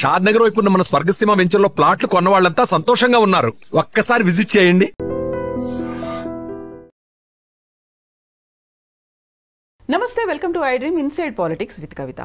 షాద్ నగర్ వైపు ఉన్న మన స్వర్గసీమ వెంచర్లో ప్లాట్లు కొన్న వాళ్ళంతా సంతోషంగా ఉన్నారు. ఒక్కసారి విజిట్ చేయండి. నమస్తే, welcome to I dream inside politics with Kavitha.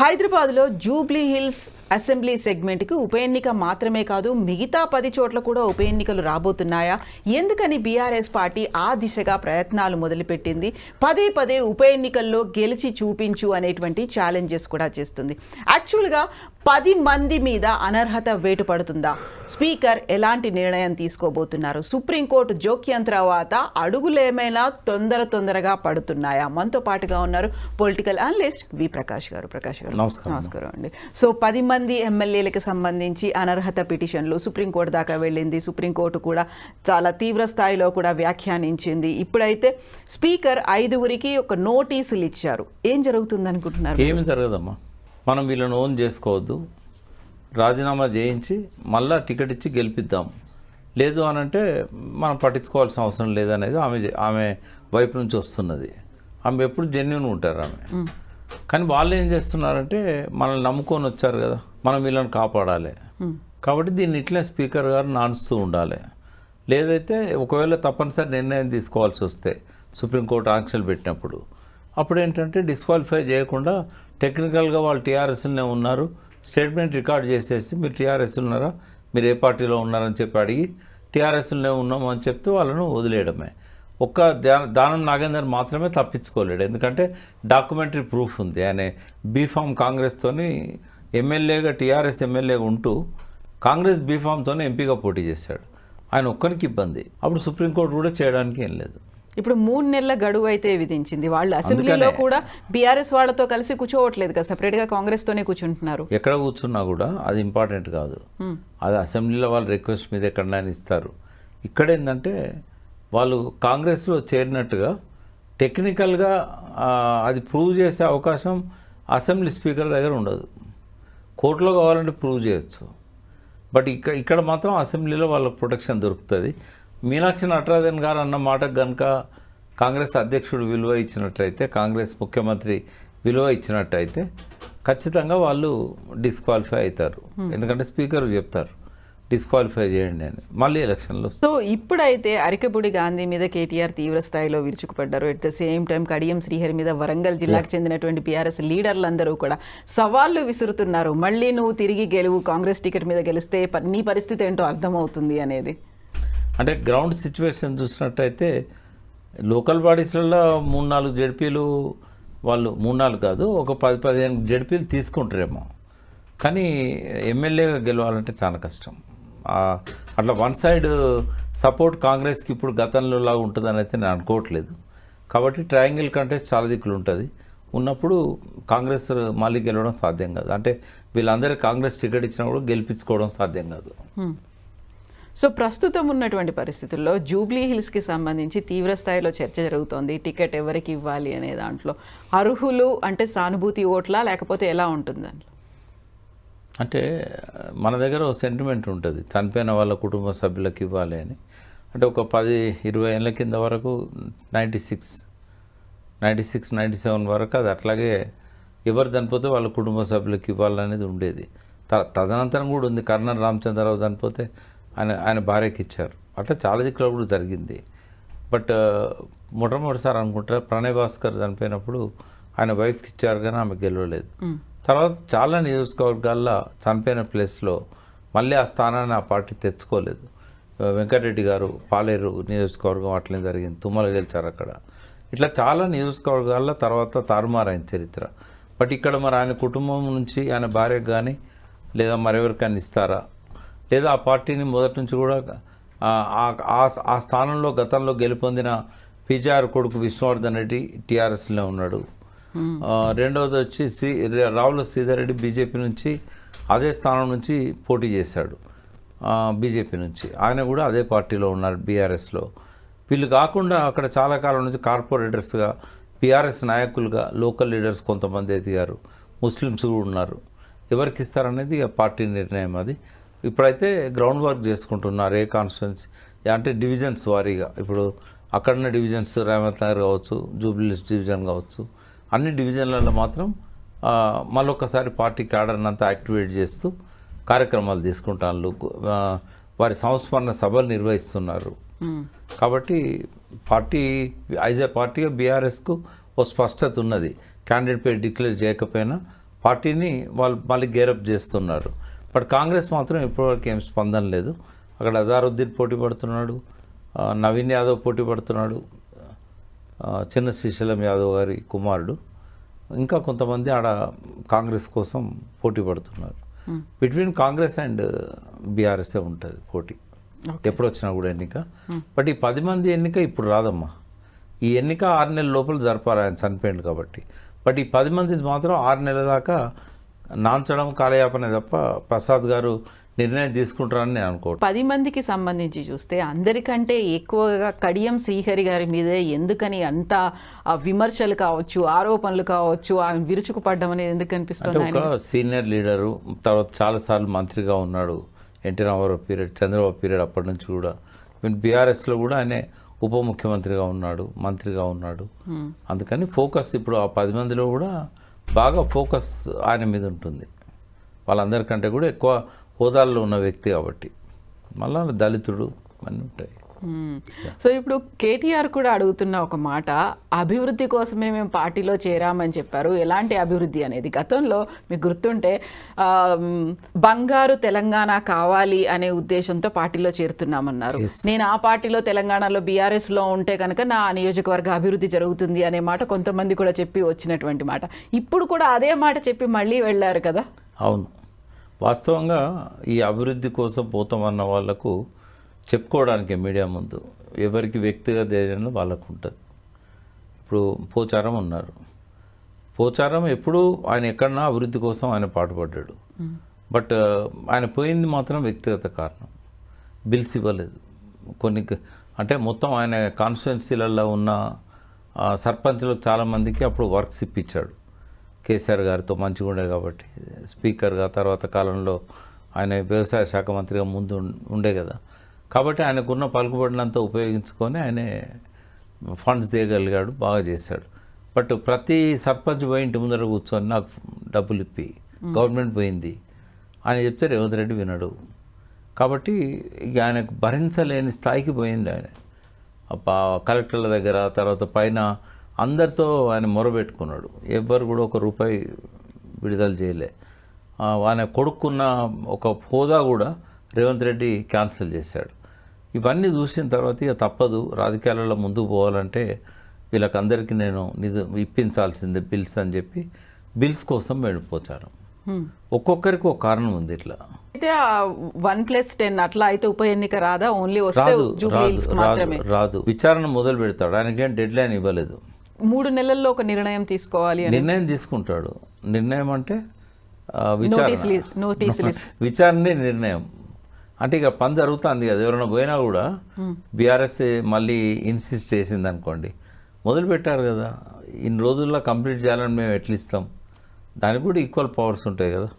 హైదరాబాద్లో జూబ్లీ హిల్స్ అసెంబ్లీ సెగ్మెంట్కి ఉప ఎన్నిక మాత్రమే కాదు, మిగతా 10 చోట్ల కూడా ఉప ఎన్నికలు రాబోతున్నాయా? ఎందుకని బీఆర్ఎస్ పార్టీ ఆ దిశగా ప్రయత్నాలు మొదలుపెట్టింది? పదే పదే ఉప ఎన్నికల్లో గెలిచి చూపించు అనేటువంటి ఛాలెంజెస్ కూడా చేస్తుంది. యాక్చువల్గా 10 మంది మీద అనర్హత వేటు పడుతుందా? స్పీకర్ ఎలాంటి నిర్ణయం తీసుకోబోతున్నారు? సుప్రీంకోర్టు జోక్యం తర్వాత అడుగులేమైనా తొందరగా పడుతున్నాయా? మనతో పాటుగా ఉన్నారు పొలిటికల్ అనలిస్ట్ వి ప్రకాష్ గారు. ప్రకాష్ గారు నమస్కారం అండి. సో 10 మంది ఎమ్మెల్యేలకు సంబంధించి అనర్హత పిటిషన్లు సుప్రీంకోర్టు దాకా వెళ్ళింది. సుప్రీంకోర్టు కూడా చాలా తీవ్ర స్థాయిలో కూడా వ్యాఖ్యానించింది. ఇప్పుడైతే స్పీకర్ 5గురికి ఒక నోటీసులు ఇచ్చారు. ఏం జరుగుతుంది అనుకుంటున్నారు? ఏమి జరగదమ్మా, మనం వీళ్ళని ఓన్ చేసుకోవద్దు, రాజీనామా చేయించి మళ్ళా టికెట్ ఇచ్చి గెలిపిద్దాం, లేదు అని అంటే మనం పట్టించుకోవాల్సిన అవసరం లేదనేది ఆమె వైపు నుంచి వస్తున్నది. ఆమె ఎప్పుడు జెన్యూన్ ఉంటారు ఆమె. కానీ వాళ్ళు ఏం చేస్తున్నారంటే మనల్ని నమ్ముకొని వచ్చారు కదా, మనం వీళ్ళని కాపాడాలి కాబట్టి దీన్ని ఇట్లే స్పీకర్ గారు నానుస్తూ ఉండాలి. లేదైతే ఒకవేళ తప్పనిసరి నిర్ణయం తీసుకోవాల్సి వస్తే సుప్రీంకోర్టు ఆంక్షలు పెట్టినప్పుడు అప్పుడు ఏంటంటే డిస్క్వాలిఫై చేయకుండా టెక్నికల్గా వాళ్ళు టీఆర్ఎస్లోనే ఉన్నారు, స్టేట్మెంట్ రికార్డ్ చేసేసి మీరు టీఆర్ఎస్ ఉన్నారా, మీరు ఏ పార్టీలో ఉన్నారని చెప్పి అడిగి టీఆర్ఎస్లోనే ఉన్నాము అని చెప్తే వాళ్ళను వదిలేయడమే. ఒక్క దానం నాగేందర్ మాత్రమే తప్పించుకోలేడు, ఎందుకంటే డాక్యుమెంటరీ ప్రూఫ్ ఉంది. ఆయన బీఫామ్ కాంగ్రెస్తోని ఎమ్మెల్యేగా టీఆర్ఎస్ ఎమ్మెల్యేగా ఉంటూ కాంగ్రెస్ బీఫామ్తోనే ఎంపీగా పోటీ చేశాడు. ఆయన ఒక్కరికి ఇబ్బంది. అప్పుడు సుప్రీంకోర్టు కూడా చేయడానికి ఏం లేదు. ఇప్పుడు 3 నెలల గడువు అయితే విధించింది. వాళ్ళు అసెంబ్లీలో కూడా బీఆర్ఎస్ వాళ్ళతో కలిసి కూర్చోవట్లేదు కదా, సపరేట్గా కాంగ్రెస్తోనే కూర్చుంటున్నారు. ఎక్కడ కూర్చున్నా కూడా అది ఇంపార్టెంట్ కాదు. అది అసెంబ్లీలో వాళ్ళు రిక్వెస్ట్ మీద ఎక్కడైనా ఇస్తారు. ఇక్కడ ఏంటంటే వాళ్ళు కాంగ్రెస్లో చేరినట్టుగా టెక్నికల్గా అది ప్రూవ్ చేసే అవకాశం అసెంబ్లీ స్పీకర్ దగ్గర ఉండదు. కోర్టులో కావాలంటే ప్రూవ్ చేయొచ్చు, బట్ ఇక్కడ మాత్రం అసెంబ్లీలో వాళ్ళకు ప్రొటెక్షన్ దొరుకుతుంది. మీనాక్షి నటరాజన్ గారు అన్న మాటకు కనుక కాంగ్రెస్ అధ్యక్షుడు విలువ ఇచ్చినట్లయితే, కాంగ్రెస్ ముఖ్యమంత్రి విలువ ఇచ్చినట్టయితే ఖచ్చితంగా వాళ్ళు డిస్క్వాలిఫై అవుతారు. ఎందుకంటే స్పీకర్ చెప్తారు డిస్క్వాలిఫై చేయండి అని మళ్ళీ ఎలక్షన్లో. సో ఇప్పుడైతే అరికపూడి గాంధీ మీద కేటీఆర్ తీవ్ర స్థాయిలో విరుచుకుపడ్డారు. At the same time Kadiyam Srihari మీద వరంగల్ జిల్లాకు చెందినటువంటి బీఆర్ఎస్ లీడర్లందరూ కూడా సవాళ్లు విసురుతున్నారు. మళ్ళీ నువ్వు తిరిగి గెలువు, కాంగ్రెస్ టికెట్ మీద గెలిస్తే నీ పరిస్థితి ఏంటో అర్థమవుతుంది అనేది. అంటే గ్రౌండ్ సిచ్యువేషన్ చూసినట్టయితే లోకల్ బాడీస్లలో 3-4 జడ్పీలు వాళ్ళు 3-4 కాదు, ఒక 10-15 జడ్పీలు తీసుకుంటారేమో. కానీ ఎమ్మెల్యేగా గెలవాలంటే చాలా కష్టం. అట్లా వన్ సైడ్ సపోర్ట్ కాంగ్రెస్కి ఇప్పుడు గతంలో లాగా ఉంటుందని అయితే నేను అనుకోవట్లేదు. కాబట్టి ట్రయాంగిల్ కంటెస్ట్ చాలా దిక్కులు ఉంటుంది. ఉన్నప్పుడు కాంగ్రెస్ మళ్ళీ గెలవడం సాధ్యం కాదు. అంటే వీళ్ళందరికీ కాంగ్రెస్ టికెట్ ఇచ్చినా కూడా గెలిపించుకోవడం సాధ్యం కాదు. సో ప్రస్తుతం ఉన్నటువంటి పరిస్థితుల్లో జూబ్లీ హిల్స్కి సంబంధించి తీవ్ర స్థాయిలో చర్చ జరుగుతోంది. టికెట్ ఎవరికి ఇవ్వాలి అనే దాంట్లో అర్హులు అంటే సానుభూతి ఓట్లా లేకపోతే ఎలా ఉంటుంది దాంట్లో? అంటే మన దగ్గర ఒక సెంటిమెంట్ ఉంటుంది, చనిపోయిన వాళ్ళ కుటుంబ సభ్యులకు ఇవ్వాలి అని. అంటే ఒక 10-20 ఏళ్ళ కింద వరకు 96-97 వరకు అది అట్లాగే ఎవరు చనిపోతే వాళ్ళ కుటుంబ సభ్యులకు ఇవ్వాలనేది ఉండేది. తదనంతరం కూడా ఉంది. కర్నల్ రామచంద్రరావు చనిపోతే ఆయన భార్యకి ఇచ్చారు. అట్లా చాలా దిక్కులో కూడా జరిగింది. బట్ మొట్టమొదటిసారి అనుకుంటా ప్రణయ్ భాస్కర్ చనిపోయినప్పుడు ఆయన వైఫ్కి ఇచ్చారు కానీ ఆమె గెలవలేదు. తర్వాత చాలా నియోజకవర్గాల్లో చనిపోయిన ప్లేస్లో మళ్ళీ ఆ స్థానాన్ని ఆ పార్టీ తెచ్చుకోలేదు. వెంకటరెడ్డి గారు పాలేరు నియోజకవర్గం అట్లనే జరిగింది, తుమ్మల గెలిచారు అక్కడ. ఇట్లా చాలా నియోజకవర్గాల్లో తర్వాత తారుమారైన చరిత్ర. బట్ ఇక్కడ మరి ఆయన కుటుంబం నుంచి ఆయన భార్యకు కానీ లేదా మరెవరికైనా ఇస్తారా, లేదా ఆ పార్టీని మొదటి నుంచి కూడా ఆ స్థానంలో గతంలో గెలుపొందిన పిజార్ కొడుకు విష్ణువర్ధన్ రెడ్డి టీఆర్ఎస్లో ఉన్నాడు. రెండవది వచ్చి రావుల శ్రీధర్ రెడ్డి బీజేపీ నుంచి అదే స్థానం నుంచి పోటీ చేశాడు బీజేపీ నుంచి. ఆయన కూడా అదే పార్టీలో ఉన్నారు బీఆర్ఎస్లో. వీళ్ళు కాకుండా అక్కడ చాలా కాలం నుంచి కార్పొరేటర్స్గా బీఆర్ఎస్ నాయకులుగా లోకల్ లీడర్స్ కొంతమంది ఎదిగారు, ముస్లిమ్స్ కూడా ఉన్నారు. ఎవరికి ఇస్తారనేది పార్టీ నిర్ణయం అది. ఇప్పుడైతే గ్రౌండ్ వర్క్ చేసుకుంటున్నారు ఏ కాన్స్టిట్యున్సీ అంటే డివిజన్స్ వారీగా. ఇప్పుడు అక్కడున్న డివిజన్స్ రేవంత్ నగర్ కావచ్చు, జూబ్లీహిల్స్ డివిజన్ కావచ్చు, అన్ని డివిజన్లలో మాత్రం మళ్ళొకసారి పార్టీ క్యాడర్ని అంతా యాక్టివేట్ చేస్తూ కార్యక్రమాలు తీసుకుంటాను. వారి సంస్మరణ సభలు నిర్వహిస్తున్నారు. కాబట్టి పార్టీ యాజ్ ఏ పార్టీగా బీఆర్ఎస్కు ఓ స్పష్టత ఉన్నది. క్యాండిడేట్ పేరు డిక్లేర్ చేయకపోయినా పార్టీని వాళ్ళు మళ్ళీ గేరప్ చేస్తున్నారు. బట్ కాంగ్రెస్ మాత్రం ఇప్పటివరకు ఏం స్పందన లేదు. అక్కడ అజారుద్దీన్ పోటీ పడుతున్నాడు, నవీన్ యాదవ్ పోటీ పడుతున్నాడు, చిన్న శ్రీశైలం యాదవ్ గారి కుమారుడు, ఇంకా కొంతమంది ఆడ కాంగ్రెస్ కోసం పోటీ పడుతున్నారు. బిట్వీన్ కాంగ్రెస్ అండ్ బీఆర్ఎస్ఏ ఉంటుంది పోటీ ఎప్పుడు వచ్చినా కూడా ఎన్నిక. బట్ ఈ 10 మంది ఎన్నిక ఇప్పుడు రాదమ్మా. ఈ ఎన్నిక 6 నెలల లోపల జరపాలి, ఆయన చనిపోయింది కాబట్టి. బట్ ఈ 10 మంది మాత్రం 6 నెలల దాకా నాంచడం కాలయాపనే తప్ప ప్రసాద్ గారు నిర్ణయం తీసుకుంటారని నేను అనుకోవట్లేదు. 10 మందికి సంబంధించి చూస్తే అందరికంటే ఎక్కువగా కడియం శ్రీహరి గారి మీదే ఎందుకని అంత విమర్శలు కావచ్చు, ఆరోపణలు కావచ్చు, ఆయన విరుచుకుపడ్డం అనేది ఎందుకు అనిపిస్తుంది? ఒక సీనియర్ లీడరు, తర్వాత చాలాసార్లు మంత్రిగా ఉన్నాడు. ఎన్టీ రామారావు పీరియడ్, చంద్రబాబు పీరియడ్ అప్పటి నుంచి కూడా. బీఆర్ఎస్లో కూడా ఆయన ఉప ముఖ్యమంత్రిగా ఉన్నాడు, మంత్రిగా ఉన్నాడు. అందుకని ఫోకస్ ఇప్పుడు ఆ 10 మందిలో కూడా బాగా ఫోకస్ ఆయన మీద ఉంటుంది. వాళ్ళందరికంటే కూడా ఎక్కువ హోదాల్లో ఉన్న వ్యక్తి కాబట్టి. మళ్ళా దళితుడు అన్నీ ఉంటాయి. సో ఇప్పుడు కేటీఆర్ కూడా అడుగుతున్న ఒక మాట, అభివృద్ధి కోసమే మేము పార్టీలో చేరామని చెప్పారు. ఎలాంటి అభివృద్ధి అనేది? గతంలో మీకు గుర్తుంటే బంగారు తెలంగాణ కావాలి అనే ఉద్దేశంతో పార్టీలో చేరుతున్నామన్నారు. నేను ఆ పార్టీలో తెలంగాణలో బీఆర్ఎస్లో ఉంటే కనుక నా నియోజకవర్గ అభివృద్ధి జరుగుతుంది అనే మాట కొంతమంది కూడా చెప్పి వచ్చినటువంటి మాట. ఇప్పుడు కూడా అదే మాట చెప్పి మళ్ళీ వెళ్ళారు కదా. అవును, వాస్తవంగా ఈ అభివృద్ధి కోసం పోతామన్న వాళ్లకు చెప్పుకోవడానికి మీడియా ముందు ఎవరికి వ్యక్తిగత ఏజెండా వాళ్ళకు ఉంటుంది. ఇప్పుడు పోచారం ఉన్నారు. పోచారం ఎప్పుడు ఆయన ఎక్కడన్నా అభివృద్ధి కోసం ఆయన పాటుపడ్డాడు. బట్ ఆయన పోయింది మాత్రం వ్యక్తిగత కారణం. బిల్స్ ఇవ్వలేదు కొన్ని, అంటే మొత్తం ఆయన కాన్స్టిట్యున్సీలలో ఉన్న సర్పంచ్లకు చాలామందికి అప్పుడు వర్క్స్ ఇప్పించాడు. కేసీఆర్ గారితో మంచిగా ఉండే కాబట్టి స్పీకర్గా, తర్వాత కాలంలో ఆయన వ్యవసాయ శాఖ మంత్రిగా ముందు ఉండే కదా. కాబట్టి ఆయనకున్న పలుకుబడినంతా ఉపయోగించుకొని ఆయన ఫండ్స్ తీయగలిగాడు, బాగా చేశాడు. బట్ ప్రతి సర్పంచ్ పోయి ఇంటి ముందర కూర్చొని నాకు డబ్బులు ఇప్పి గవర్నమెంట్ పోయింది ఆయన చెప్తే రేవంత్ రెడ్డి వినడు. కాబట్టి ఇక ఆయనకు భరించలేని స్థాయికి పోయింది. ఆయన కలెక్టర్ల దగ్గర, తర్వాత పైన అందరితో ఆయన మొరబెట్టుకున్నాడు. ఎవ్వరు కూడా ఒక రూపాయి విడుదల చేయలే. ఆయన కొడుకున్న ఒక హోదా కూడా రేవంత్ రెడ్డి క్యాన్సిల్ చేశాడు. ఇవన్నీ చూసిన తర్వాత ఇక తప్పదు, రాజకీయాలలో ముందుకు పోవాలంటే వీళ్ళకందరికీ నేను ఇప్పించాల్సిందే బిల్స్ అని చెప్పి బిల్స్ కోసం వెళ్ళిపోచారు. ఒక్కొక్కరికి ఒక కారణం ఉంది. ఇట్లా అయితే 1+10 అట్లా అయితే ఉప ఎన్నిక రాదా? ఓన్లీ వస్తే రాదు. విచారణ మొదలు పెడతాడు. ఆయనకేం డెడ్ లైన్ ఇవ్వలేదు. 3 నెలల్లో ఒక నిర్ణయం తీసుకోవాలి. నిర్ణయం తీసుకుంటాడు. నిర్ణయం అంటే విచారణే నిర్ణయం. అంటే ఇక పని జరుగుతుంది కదా. ఎవరైనా పోయినా కూడా బీఆర్ఎస్ మళ్ళీ ఇన్సిస్ట్ చేసింది అనుకోండి, మొదలు పెట్టారు కదా, ఇన్ని రోజుల్లో కంప్లీట్ చేయాలని మేము ఎట్లా ఇస్తాం? దానికి కూడా ఈక్వల్ పవర్స్ ఉంటాయి కదా.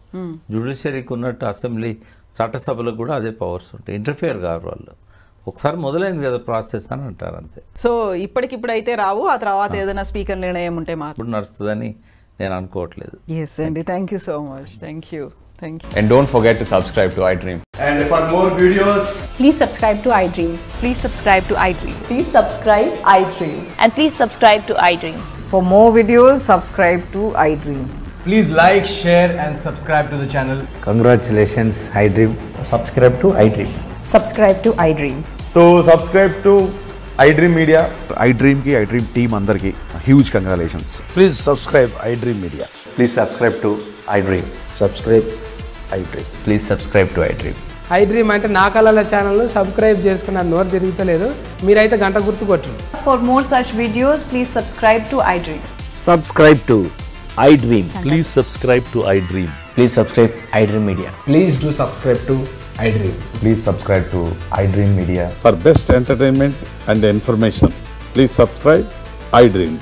జ్యుడిషియరీకి ఉన్నట్టు అసెంబ్లీ చట్టసభలకు కూడా అదే పవర్స్ ఉంటాయి. ఇంటర్ఫియర్ కారు వాళ్ళు. ఒకసారి మొదలైంది కదా ప్రాసెస్ అని అంటారు అంతే. సో ఇప్పటికిప్పుడు అయితే రావు, ఆ తర్వాత ఏదైనా స్పీకర్ నిర్ణయం ఉంటే మాత్రం నడుస్తుందని నేను అనుకోవట్లేదు. ఎస్ అండి, thank you so much. Thank you. And don't forget to subscribe to iDream. And for more videos, please subscribe to iDream. Please subscribe to iDream. Please subscribe iDream. And please subscribe to iDream. For more videos, subscribe to iDream. please like, share and subscribe to the channel. Congratulations, iDream. Subscribe to iDream. Subscribe to iDream. So subscribe to iDream Media. iDream ki iDream team andarki huge congratulations. Please subscribe iDream Media. Please subscribe to iDream. Subscribe iDream. Please subscribe to iDream. iDream అంటే నా కళల ఛానల్ను subscribe చేసుకున్న నోరు తిరుగుతలేదు, మీరైతే గంట గుర్తు కొట్టండి. For more such videos, please subscribe to iDream. Subscribe to iDream. Please subscribe to iDream. Please subscribe iDream Media. Please do subscribe to iDream. Please subscribe to iDream Media. For best entertainment and information, please subscribe iDream.